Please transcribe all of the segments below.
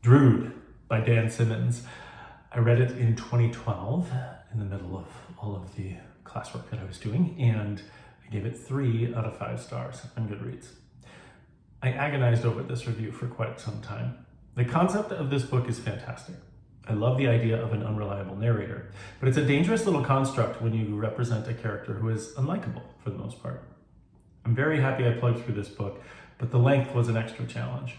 Drood by Dan Simmons. I read it in 2012 in the middle of all of the classwork that I was doing, and I gave it 3 out of 5 stars on Goodreads. I agonized over this review for quite some time. The concept of this book is fantastic. I love the idea of an unreliable narrator, but it's a dangerous little construct when you represent a character who is unlikable for the most part. I'm very happy I plugged through this book, but the length was an extra challenge.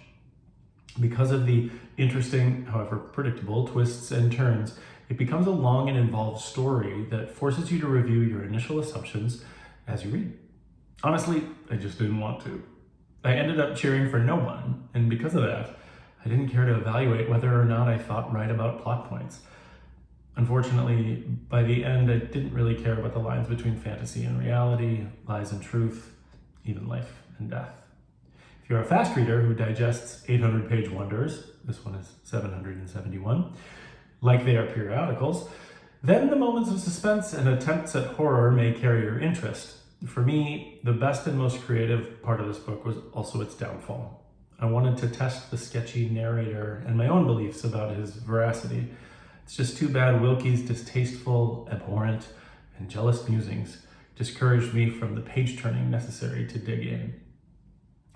Because of the interesting, however predictable, twists and turns, it becomes a long and involved story that forces you to review your initial assumptions as you read. Honestly, I just didn't want to. I ended up cheering for no one, and because of that, I didn't care to evaluate whether or not I thought right about plot points. Unfortunately, by the end, I didn't really care about the lines between fantasy and reality, lies and truth, even life and death. If you're a fast reader who digests 800-page wonders, this one is 771, like they are periodicals, then the moments of suspense and attempts at horror may carry your interest. For me, the best and most creative part of this book was also its downfall. I wanted to test the sketchy narrator and my own beliefs about his veracity. It's just too bad Wilkie's distasteful, abhorrent, and jealous musings discouraged me from the page-turning necessary to dig in.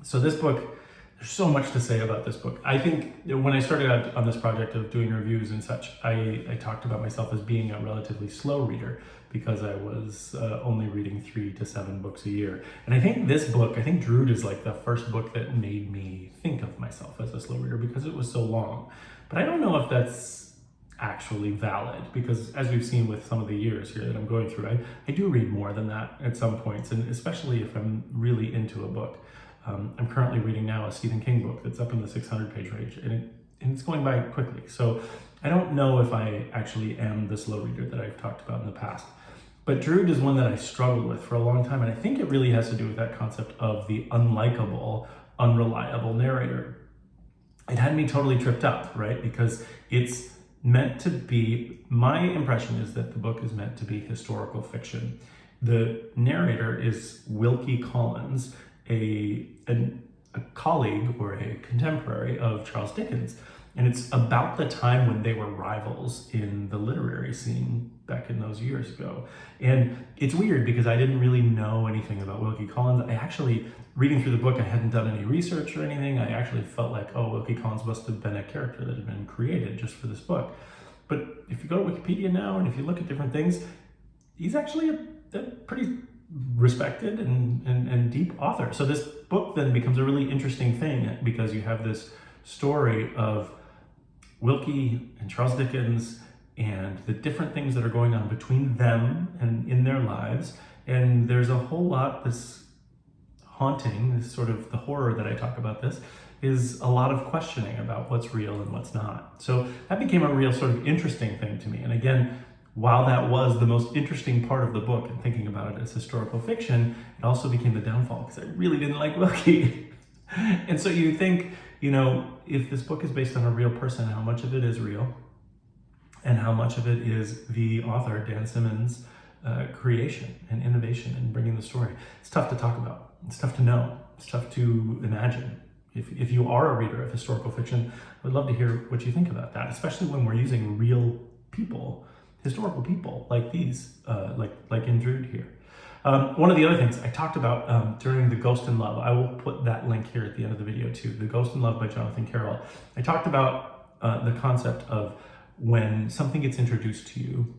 So this book, there's so much to say about this book. I think when I started out on this project of doing reviews and such, I talked about myself as being a relatively slow reader because I was only reading 3 to 7 books a year. And I think this book, I think Drood is like the first book that made me think of myself as a slow reader because it was so long. But I don't know if that's actually valid because as we've seen with some of the years here that I'm going through, I do read more than that at some points, and especially if I'm really into a book. I'm currently reading now a Stephen King book that's up in the 600-page range, and it's going by quickly. So I don't know if I actually am the slow reader that I've talked about in the past. But Drood is one that I struggled with for a long time, and I think it really has to do with that concept of the unlikable, unreliable narrator. It had me totally tripped up, right? Because it's meant to be, my impression is that the book is meant to be historical fiction. The narrator is Wilkie Collins, a colleague or a contemporary of Charles Dickens. And it's about the time when they were rivals in the literary scene back in those years ago. And it's weird because I didn't really know anything about Wilkie Collins. I actually, reading through the book, I hadn't done any research or anything. I actually felt like, oh, Wilkie Collins must have been a character that had been created just for this book. But if you go to Wikipedia now and if you look at different things, he's actually a pretty respected and deep author. So this book then becomes a really interesting thing because you have this story of Wilkie and Charles Dickens and the different things that are going on between them and in their lives. And there's a whole lot, this haunting, this sort of the horror that I talk about this, is a lot of questioning about what's real and what's not. So that became a real sort of interesting thing to me. And again, while that was the most interesting part of the book and thinking about it as historical fiction, it also became the downfall because I really didn't like Wilkie. And so you think, you know, if this book is based on a real person, how much of it is real and how much of it is the author, Dan Simmons' creation and innovation in bringing the story? It's tough to talk about. It's tough to know. It's tough to imagine. If you are a reader of historical fiction, I would love to hear what you think about that, especially when we're using real people, historical people like these, like in Drood here. One of the other things I talked about during The Ghost in Love, I will put that link here at the end of the video too, The Ghost in Love by Jonathan Carroll. I talked about the concept of when something gets introduced to you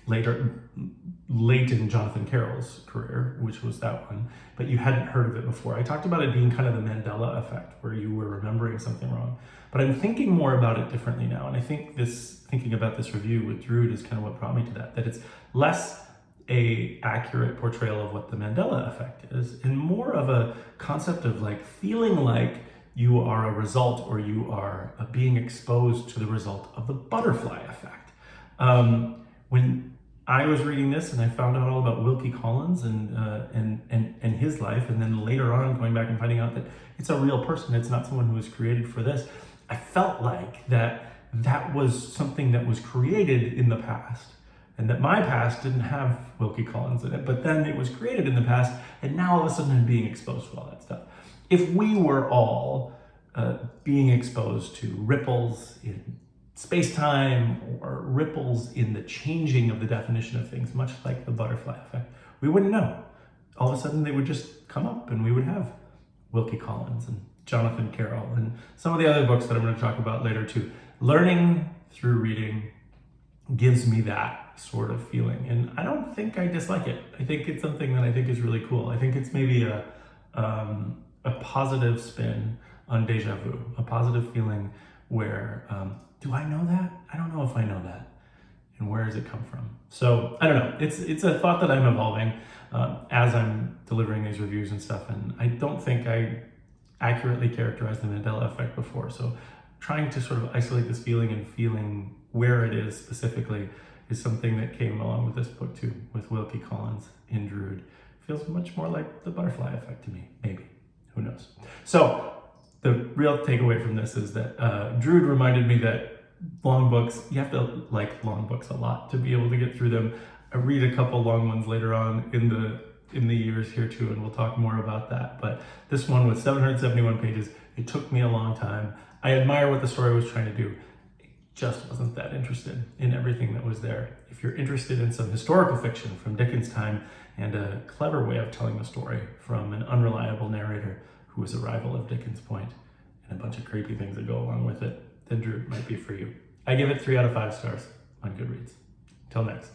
late in Jonathan Carroll's career, which was that one, but you hadn't heard of it before. I talked about it being kind of the Mandela Effect, where you were remembering something wrong. But I'm thinking more about it differently now, and I think thinking about this review with Drood is kind of what brought me to that it's less a accurate portrayal of what the Mandela Effect is, and more of a concept of like feeling like you are a result or you are being exposed to the result of the butterfly effect. When I was reading this and I found out all about Wilkie Collins and his life, and then later on going back and finding out that it's a real person, it's not someone who was created for this, I felt like that was something that was created in the past, and that my past didn't have Wilkie Collins in it, but then it was created in the past, and now all of a sudden I'm being exposed to all that stuff. If we were all being exposed to ripples in space-time or ripples in the changing of the definition of things, much like the butterfly effect. We wouldn't know. All of a sudden they would just come up and we would have Wilkie Collins and Jonathan Carroll and some of the other books that I'm going to talk about later too. Learning through reading gives me that sort of feeling, and I don't think I dislike it. I think it's something that I think is really cool. I think it's maybe a positive spin on deja vu, a positive feeling where, do I know that? I don't know if I know that. And where does it come from? So I don't know. It's a thought that I'm evolving as I'm delivering these reviews and stuff. And I don't think I accurately characterized the Mandela Effect before. So trying to sort of isolate this feeling and feeling where it is specifically is something that came along with this book too, with Wilkie Collins in Drood. Feels much more like the butterfly effect to me, maybe. Who knows? So the real takeaway from this is that Drood reminded me that long books, you have to like long books a lot to be able to get through them. I read a couple long ones later on in the years here too, and we'll talk more about that. But this one with 771 pages, it took me a long time. I admire what the story was trying to do. It just wasn't that interested in everything that was there. If you're interested in some historical fiction from Dickens' time and a clever way of telling the story from an unreliable narrator who was a rival of Dickens' point, and a bunch of creepy things that go along with it, then Drood might be for you. I give it 3 out of 5 stars on Goodreads. Till next.